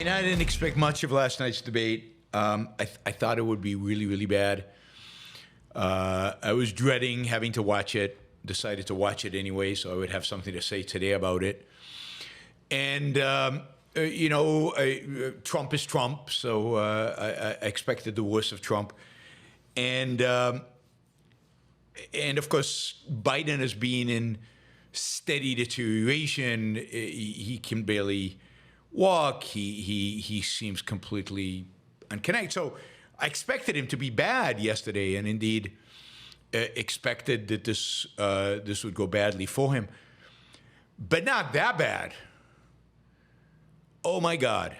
And I didn't expect much of last night's debate. I thought it would be really, really bad. I was dreading having to watch it. Decided to watch it anyway, so I would have something to say today about it. And Trump is Trump, so I expected the worst of Trump. And of course, Biden has been in steady deterioration. He can barely walk. He seems completely unconnected. So I expected him to be bad yesterday, and indeed expected that this would go badly for him, but not that bad. Oh my God.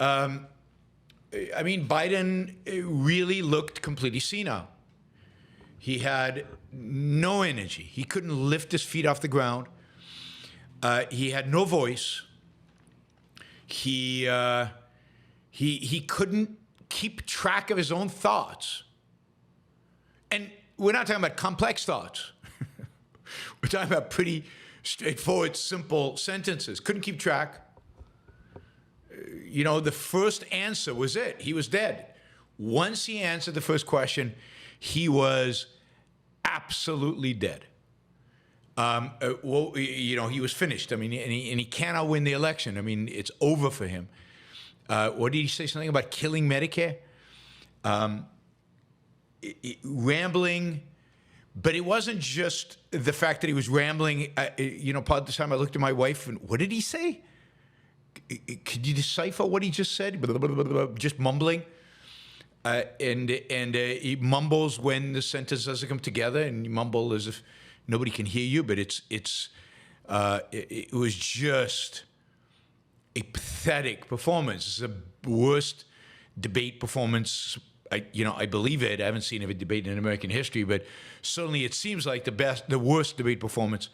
I mean, Biden really looked completely senile. He had no energy. He couldn't lift his feet off the ground. He had no voice. He couldn't keep track of his own thoughts. And we're not talking about complex thoughts. We're talking about pretty straightforward, simple sentences. Couldn't keep track. The first answer was it. He was dead. Once he answered the first question, he was absolutely dead. He was finished. I mean, and he cannot win the election. I mean, it's over for him. What did he say? Something about killing Medicare? Rambling, but it wasn't just the fact that he was rambling. Part of the time I looked at my wife and, what did he say? Could you decipher what he just said? Blah, blah, blah, blah, just mumbling. And he mumbles when the sentence doesn't come together, and you mumble as if nobody can hear you, but it was just a pathetic performance. It's the worst debate performance. I believe it. I haven't seen a debate in American history, but certainly it seems like the worst debate performance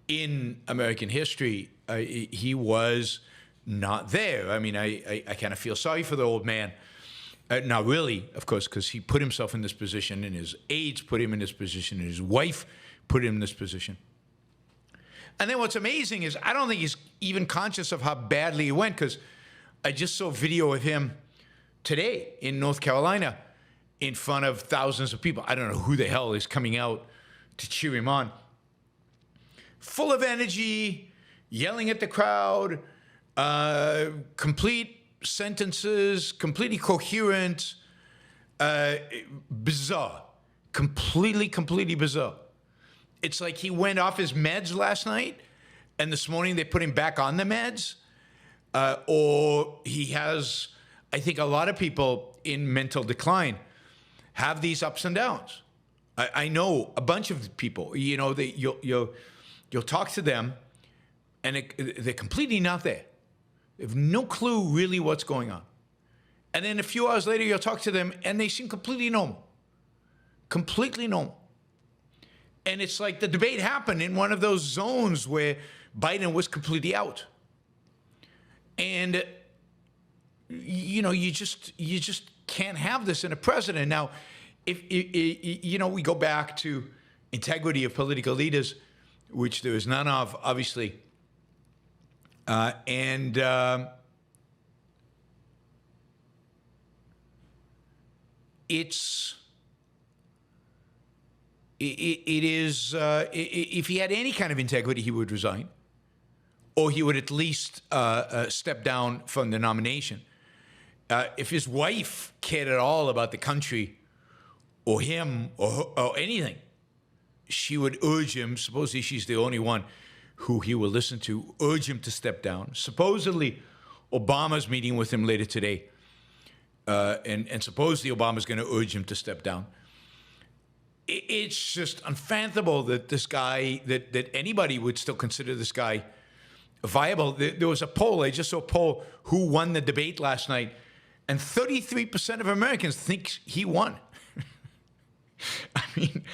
in American history. He was not there. I mean, I kind of feel sorry for the old man. Not really, of course, because he put himself in this position, and his aides put him in this position, and his wife put him in this position. And then what's amazing is I don't think he's even conscious of how badly it went, because I just saw video of him today in North Carolina in front of thousands of people. I don't know who the hell is coming out to cheer him on. Full of energy, yelling at the crowd, complete sentences, completely coherent, bizarre, completely bizarre. It's like he went off his meds last night, and this morning they put him back on the meds, or he has. I think a lot of people in mental decline have these ups and downs. I know a bunch of people. You'll talk to them, and they're completely not there. They have no clue really what's going on. And then a few hours later, you'll talk to them, and they seem completely normal. Completely normal. And it's like the debate happened in one of those zones where Biden was completely out. And you just can't have this in a president. Now, if we go back to integrity of political leaders, which there is none of, obviously, and if he had any kind of integrity, he would resign, or he would at least step down from the nomination. If his wife cared at all about the country or him or anything, she would urge him, supposedly she's the only one who he will listen to, urge him to step down. Supposedly, Obama's meeting with him later today, and supposedly Obama's going to urge him to step down. It's just unfathomable that this guy, that anybody would still consider this guy viable. There was a poll, I just saw a poll, who won the debate last night, and 33% of Americans think he won. I mean,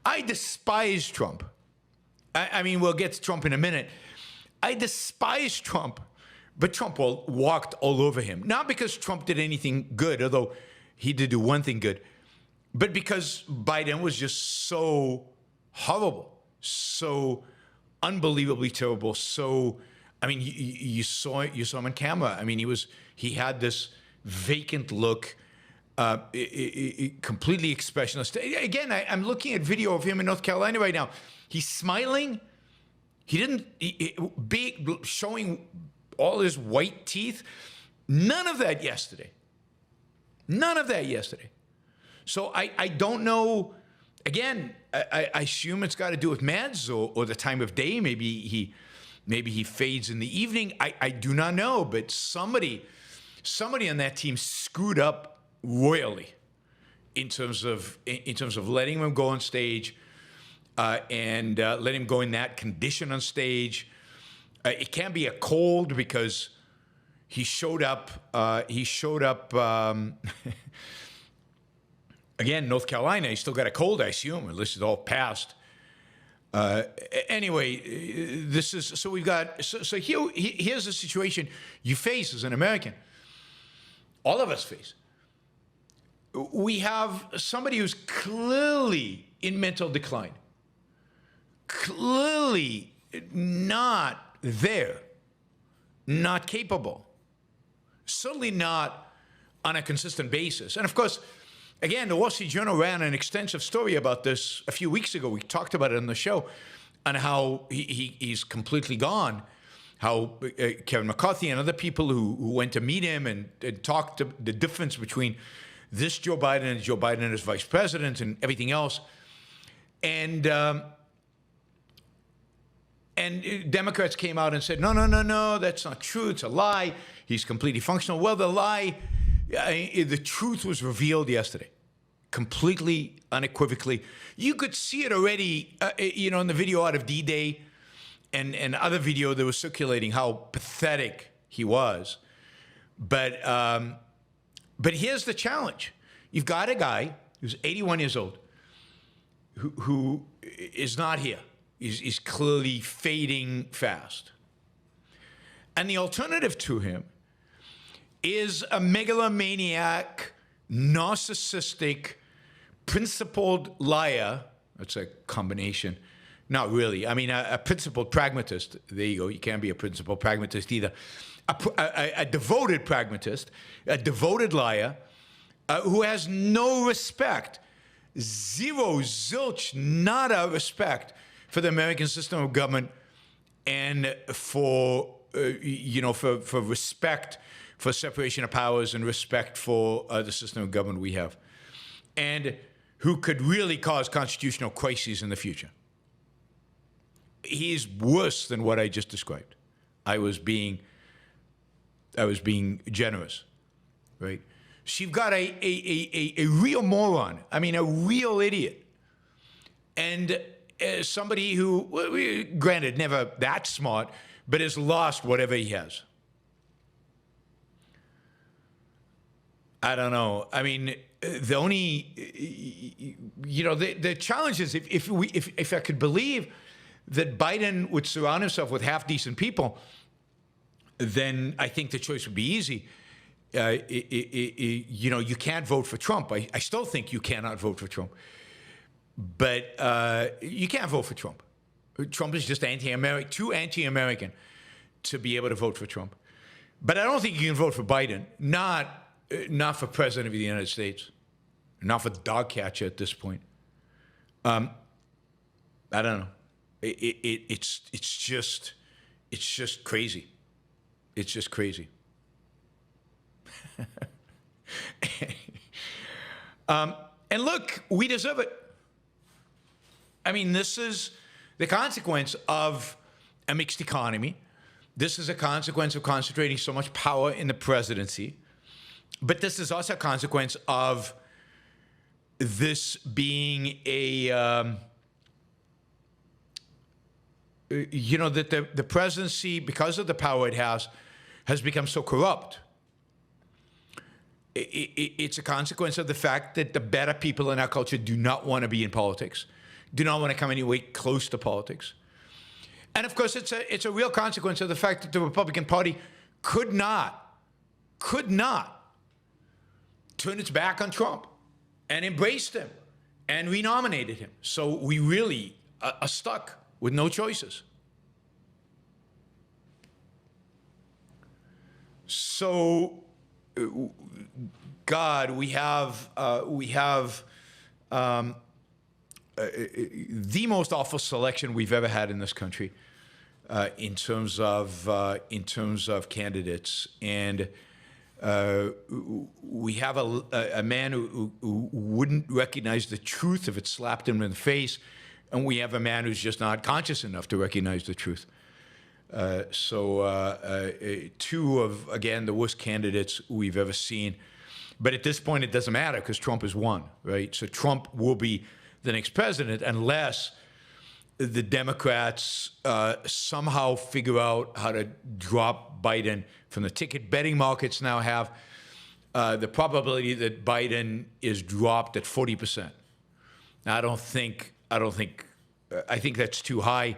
I despise Trump. I mean, we'll get to Trump in a minute. I despise Trump, but Trump walked all over him. Not because Trump did anything good, although he did do one thing good, but because Biden was just so horrible, so unbelievably terrible, so I mean, you saw him on camera. I mean, he had this vacant look, completely expressionless. Again, I'm looking at video of him in North Carolina right now. He's smiling. He didn't big showing all his white teeth. None of that yesterday. None of that yesterday. So I don't know. Again, I assume it's got to do with meds or the time of day. Maybe he fades in the evening. I do not know. But somebody on that team screwed up royally in terms of letting him go on stage and letting him go in that condition on stage. It can't be a cold because he showed up. Again, North Carolina, he still got a cold, I assume, at least it's all passed. Anyway, this is, so we've got, so here's the situation you face as an American. All of us face. We have somebody who's clearly in mental decline, clearly not there, not capable, certainly not on a consistent basis. And of course, again, the Wall Street Journal ran an extensive story about this a few weeks ago. We talked about it on the show, on how he's completely gone, how Kevin McCarthy and other people who went to meet him and talked to the difference between this Joe Biden and Joe Biden as vice president and everything else. And Democrats came out and said, no, that's not true. It's a lie. He's completely functional. Well, the lie, the truth was revealed yesterday, completely, unequivocally. You could see it already, in the video out of D-Day and other video that was circulating, how pathetic he was. But here's the challenge. You've got a guy who's 81 years old who is not here. He's clearly fading fast. And the alternative to him is a megalomaniac, narcissistic, principled liar. That's a combination. Not really. I mean, a principled pragmatist. There you go. You can't be a principled pragmatist either. A devoted pragmatist, a devoted liar, who has no respect, zero, zilch, nada respect for the American system of government and for respect for separation of powers and respect for the system of government we have, and who could really cause constitutional crises in the future. He's worse than what I just described. I was being generous, right? So you've got a real moron. I mean, a real idiot, and somebody who, granted, never that smart, but has lost whatever he has. I don't know. I mean, the only, the challenge is if I could believe that Biden would surround himself with half-decent people, then I think the choice would be easy. You can't vote for Trump. I still think you cannot vote for Trump. But you can't vote for Trump. Trump is just too anti-American to be able to vote for Trump. But I don't think you can vote for Biden, not for president of the United States, not for dog catcher at this point. I don't know. It's just crazy. It's just crazy. And look, we deserve it. I mean, this is the consequence of a mixed economy. This is a consequence of concentrating so much power in the presidency. But this is also a consequence of this being that the presidency, because of the power it has become so corrupt. It's a consequence of the fact that the better people in our culture do not want to be in politics, do not want to come anywhere close to politics. And of course, it's a real consequence of the fact that the Republican Party could not turn its back on Trump and embraced him and renominated him. So we really are stuck with no choices. So, God, we have the most awful selection we've ever had in this country in terms of candidates, and we have a man who wouldn't recognize the truth if it slapped him in the face, and we have a man who's just not conscious enough to recognize the truth. Two of, again, the worst candidates we've ever seen. But at this point, it doesn't matter because Trump has won, right? So Trump will be the next president unless the Democrats somehow figure out how to drop Biden from the ticket. Betting markets now have the probability that Biden is dropped at 40%. Now, I think that's too high.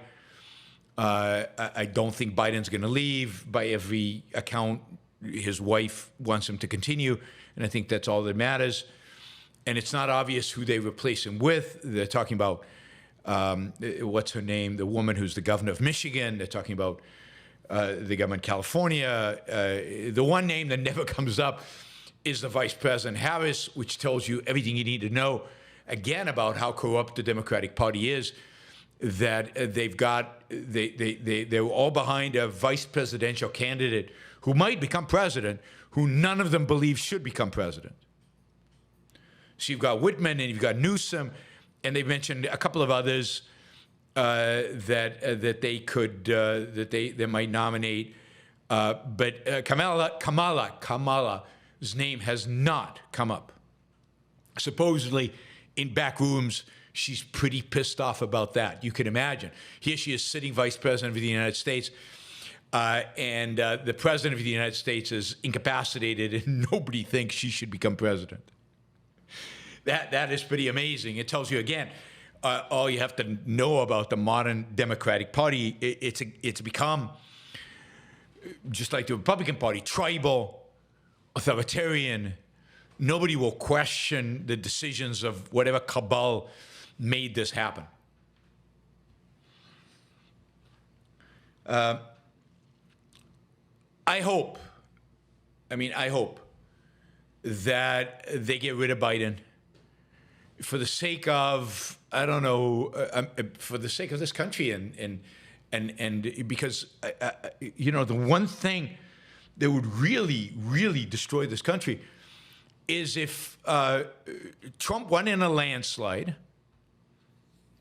I don't think Biden's going to leave. By every account, his wife wants him to continue, and I think that's all that matters. And it's not obvious who they replace him with. They're talking about, what's her name, the woman who's the governor of Michigan. They're talking about the governor of California. The one name that never comes up is the Vice President Harris, which tells you everything you need to know, again, about how corrupt the Democratic Party is. That they're all behind a vice presidential candidate who might become president, who none of them believe should become president. So you've got Whitman and you've got Newsom, and they've mentioned a couple of others that they might nominate. But Kamala's name has not come up. Supposedly, in back rooms, she's pretty pissed off about that. You can imagine. Here she is sitting vice president of the United States, and the president of the United States is incapacitated, and nobody thinks she should become president. That is pretty amazing. It tells you, again, all you have to know about the modern Democratic Party. It's become, just like the Republican Party, tribal, authoritarian. Nobody will question the decisions of whatever cabal made this happen. I hope that they get rid of Biden for the sake of, I don't know, for the sake of this country and because, the one thing that would really, really destroy this country is if Trump won in a landslide,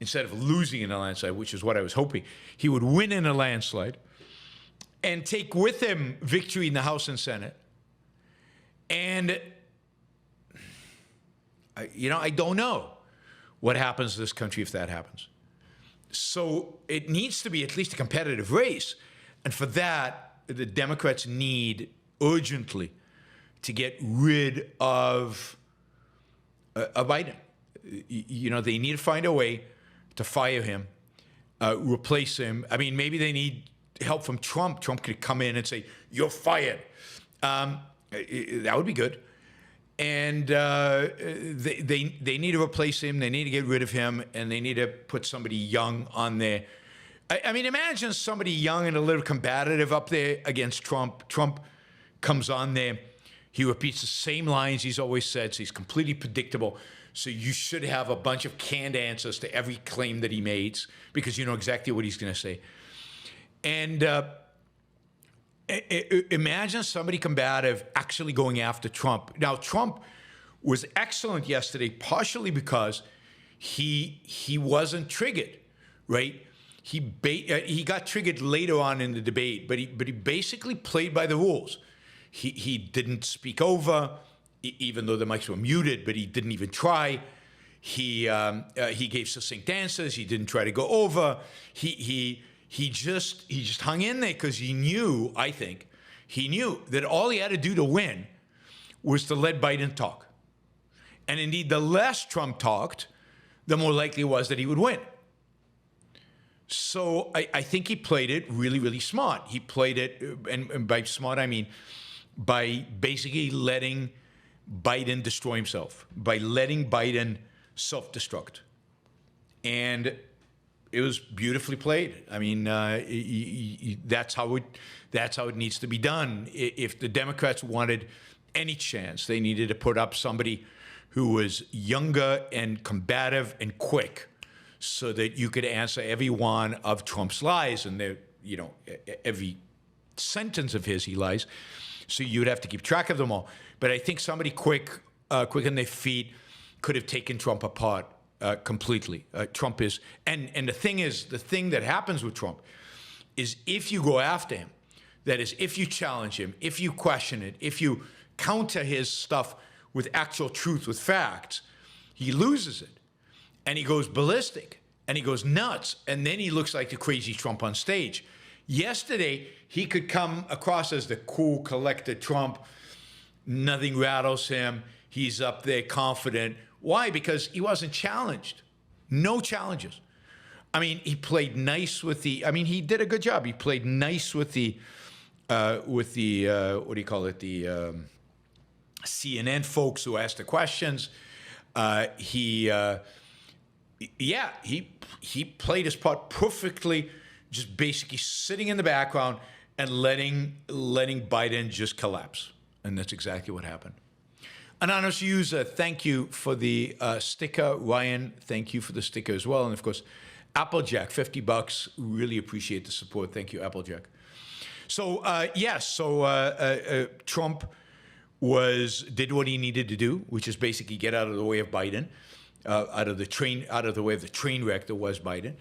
instead of losing in a landslide, which is what I was hoping. He would win in a landslide and take with him victory in the House and Senate. And, I don't know what happens to this country if that happens. So it needs to be at least a competitive race. And for that, the Democrats need urgently to get rid of Biden. They need to find a way to fire him, replace him. I mean, maybe they need help from Trump. Trump could come in and say, "You're fired." That would be good. And they need to replace him. They need to get rid of him, and they need to put somebody young on there. I mean, imagine somebody young and a little combative up there against Trump. Trump comes on there. He repeats the same lines he's always said, so he's completely predictable. So you should have a bunch of canned answers to every claim that he makes because you know exactly what he's going to say. And imagine somebody combative actually going after Trump. Now, Trump was excellent yesterday, partially because he wasn't triggered, right? He got triggered later on in the debate, but he basically played by the rules. He didn't speak over, even though the mics were muted, but he didn't even try. He gave succinct answers. He didn't try to go over. He just hung in there because he knew, I think, that all he had to do to win was to let Biden talk. And indeed, the less Trump talked, the more likely it was that he would win. So I think he played it really, really smart. He played it, and by smart, I mean by basically letting Biden destroy himself, by letting Biden self-destruct. And it was beautifully played. I mean, that's how it needs to be done. If the Democrats wanted any chance, they needed to put up somebody who was younger and combative and quick, so that you could answer every one of Trump's lies, and every sentence of his he lies. So you'd have to keep track of them all. But I think somebody quick on their feet could have taken Trump apart completely. Trump is, and the thing that happens with Trump is, if you go after him, that is, if you challenge him, if you question it, if you counter his stuff with actual truth, with facts, he loses it. And he goes ballistic, and he goes nuts, and then he looks like the crazy Trump on stage. Yesterday, he could come across as the cool, collected Trump. Nothing rattles him. He's up there confident. Why? Because he wasn't challenged. No challenges. I mean, he played nice with the, he did a good job. He played nice with the what do you call it? The CNN folks who asked the questions. He played his part perfectly, just basically sitting in the background and letting Biden just collapse. And that's exactly what happened. Anonymous user, thank you for the sticker. Ryan, thank you for the sticker as well. And of course, Applejack, $50. Really appreciate the support. Thank you, Applejack. So Trump did what he needed to do, which is basically get out of the way of Biden, out of the way of the train wreck that was Biden.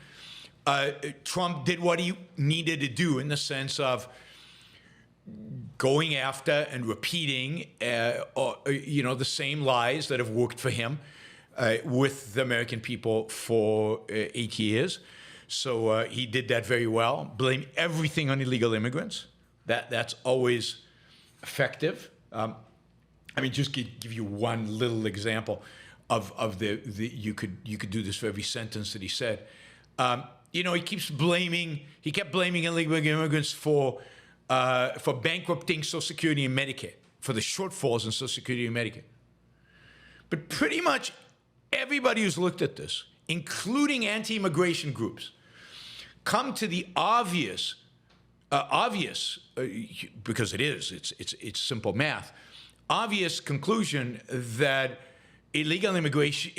Trump did what he needed to do in the sense of going after and repeating, the same lies that have worked for him with the American people for 8 years. So he did that very well. Blame everything on illegal immigrants. That's always effective. Just give you one little example of the you could do this for every sentence that he said. He kept blaming illegal immigrants for bankrupting Social Security and Medicare, for the shortfalls in Social Security and Medicare. But pretty much everybody who's looked at this, including anti-immigration groups, come to the obvious, because it's simple math, obvious conclusion that illegal immigrants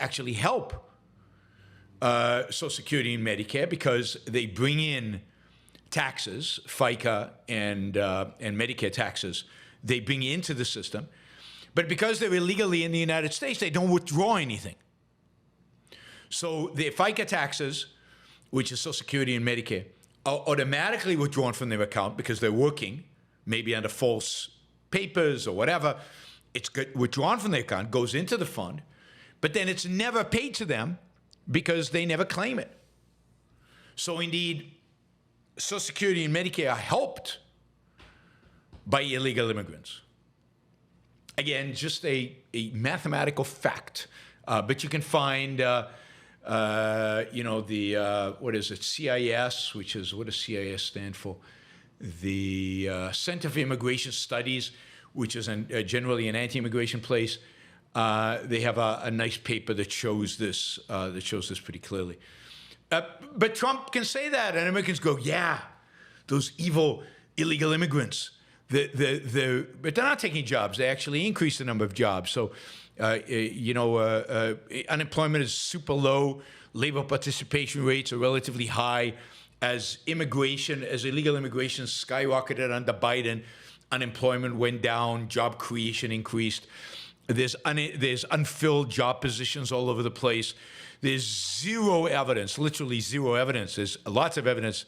actually help Social Security and Medicare, because they bring in taxes, FICA and Medicare taxes, they bring into the system. But because they're illegally in the United States, they don't withdraw anything. So the FICA taxes, which is Social Security and Medicare, are automatically withdrawn from their account because they're working, maybe under false papers or whatever. It's withdrawn from their account, goes into the fund, but then it's never paid to them because they never claim it. So indeed, Social Security and Medicare are helped by illegal immigrants. Again, just a mathematical fact. But you can find, what is it, CIS, what does CIS stand for? The Center for Immigration Studies, which is generally an anti-immigration place. They have a nice paper that shows this pretty clearly. But Trump can say that, and Americans go, yeah, those evil illegal immigrants. But they're not taking jobs. They actually increase the number of jobs. So, unemployment is super low. Labor participation rates are relatively high. As illegal immigration skyrocketed under Biden, unemployment went down, job creation increased. There's unfilled job positions all over the place. There's zero evidence, literally zero evidence. There's lots of evidence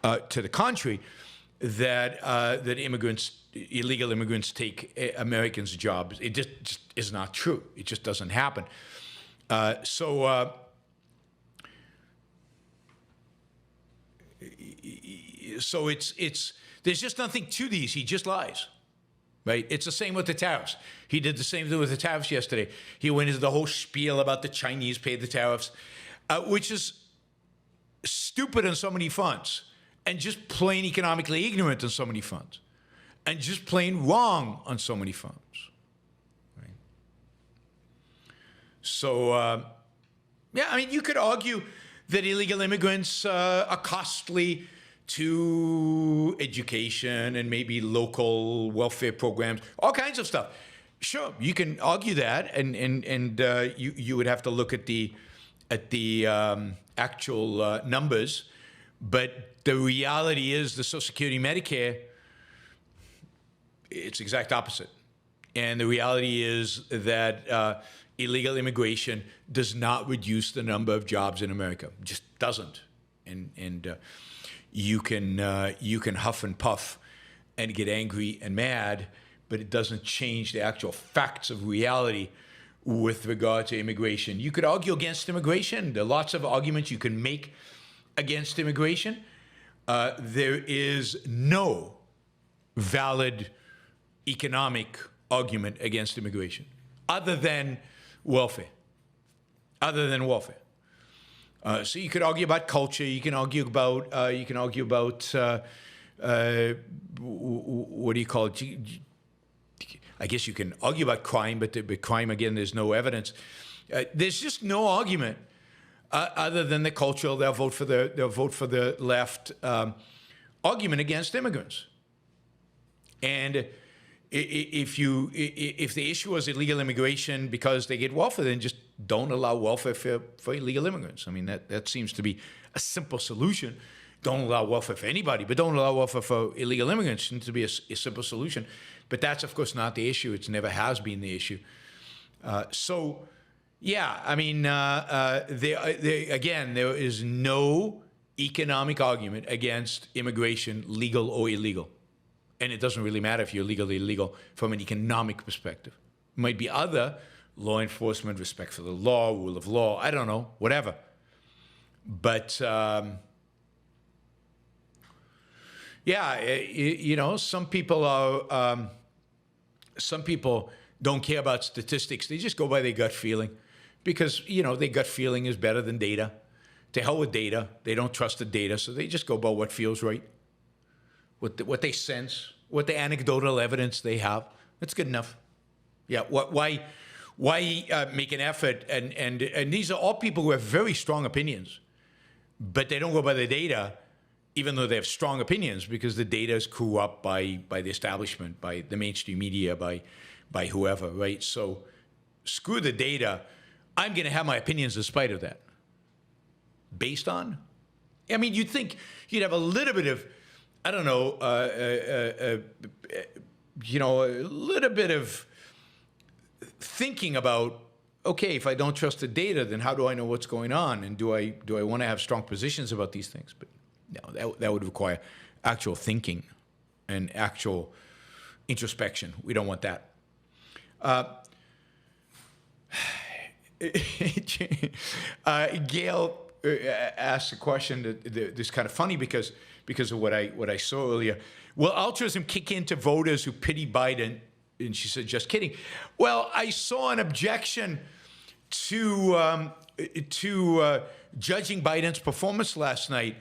to the contrary that illegal immigrants take Americans' jobs. It just is not true. It just doesn't happen. So there's just nothing to these. He just lies. Right? It's the same with the tariffs. He did the same thing with the tariffs yesterday. He went into the whole spiel about the Chinese paid the tariffs, which is stupid on so many fronts, and just plain economically ignorant on so many fronts, and just plain wrong on so many fronts. Right? So, Yeah, I mean, you could argue that illegal immigrants are costly to education and maybe local welfare programs, all kinds of stuff. Sure, you can argue that, and you would have to look at the actual numbers, but the reality is the Social Security, Medicare, it's exact opposite. And the reality is that illegal immigration does not reduce the number of jobs in America. It just doesn't. And you can huff and puff and get angry and mad, but it doesn't change the actual facts of reality with regard to immigration. You could argue against immigration. There are lots of arguments you can make against immigration. There is no valid economic argument against immigration other than welfare. So you could argue about culture. You can argue about what do you call it? I guess you can argue about crime, but crime, again, there's no evidence. There's just no argument other than the cultural. They'll vote for the left argument against immigrants. And if the issue was illegal immigration because they get welfare, then just don't allow welfare for illegal immigrants. I mean, that seems to be a simple solution. Don't allow welfare for anybody, but don't allow welfare for illegal immigrants. Seems to be a simple solution. But that's, of course, not the issue. It never has been the issue. So, yeah, I mean, again, there is no economic argument against immigration, legal or illegal. And it doesn't really matter if you're legal or illegal from an economic perspective. It might be other law enforcement, respect for the law, rule of law, I don't know, whatever. But, yeah, you know, some people don't care about statistics. They just go by their gut feeling because, you know, their gut feeling is better than data. To hell with data. They don't trust the data, so they just go by what feels right. What they sense, what the anecdotal evidence they have. That's good enough. Yeah, why make an effort? And these are all people who have very strong opinions, but they don't go by the data, even though they have strong opinions, because the data is corrupt by the establishment, by the mainstream media, by whoever, right? So screw the data. I'm going to have my opinions in spite of that. Based on? I mean, you'd think you'd have a little bit of, I don't know, you know, a little bit of thinking about, okay, if I don't trust the data, then how do I know what's going on? And do I want to have strong positions about these things? But no, that would require actual thinking and actual introspection. We don't want that. Gail asked a question that's kind of funny because of what I saw earlier. Will altruism kick into voters who pity Biden? And she said, just kidding. Well, I saw an objection to judging Biden's performance last night.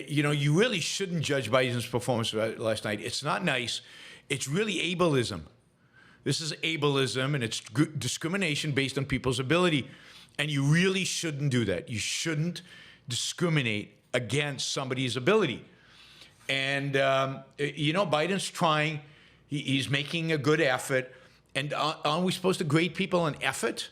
You know, you really shouldn't judge Biden's performance last night. It's not nice. It's really ableism. This is ableism, and it's discrimination based on people's ability. And you really shouldn't do that. You shouldn't discriminate against somebody's ability. And, you know, Biden's trying. He's making a good effort. And aren't we supposed to grade people on effort?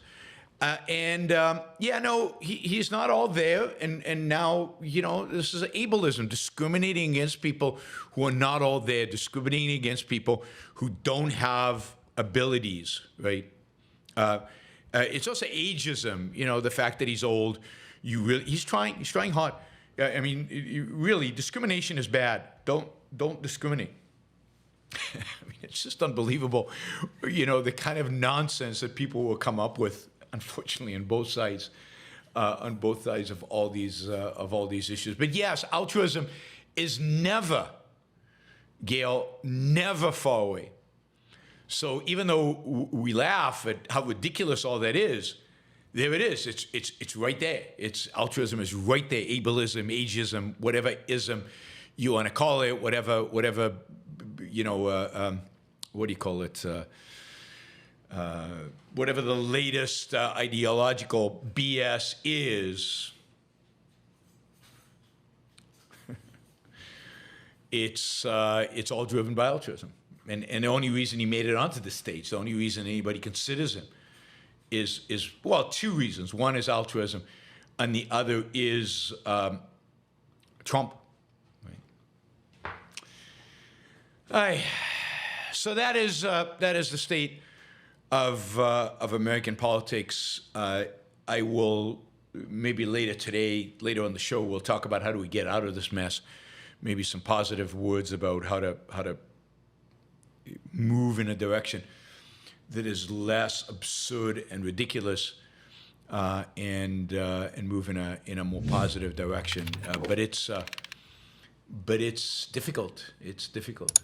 Yeah, no, he's not all there. And now, you know, this is ableism, discriminating against people who are not all there, discriminating against people who don't have abilities, right? It's also ageism, you know, the fact that he's old. He's trying hard. I mean, really, discrimination is bad. Don't discriminate. I mean, it's just unbelievable, you know, the kind of nonsense that people will come up with, unfortunately, on both sides of all these issues. But yes, altruism is never, Gail, never far away. So even though we laugh at how ridiculous all that is, there it is. It's right there. Altruism is right there. Ableism, ageism, whatever ism you want to call it, whatever you know, what do you call it? whatever the latest ideological BS is, it's all driven by altruism. And the only reason he made it onto the stage, the only reason anybody considers him is well, two reasons. One is altruism, and the other is Trump. Right. So that is the state of American politics. I will maybe later on the show, we'll talk about how do we get out of this mess. Maybe some positive words about how to move in a direction that is less absurd and ridiculous, and move in a more positive direction. But it's difficult. It's difficult.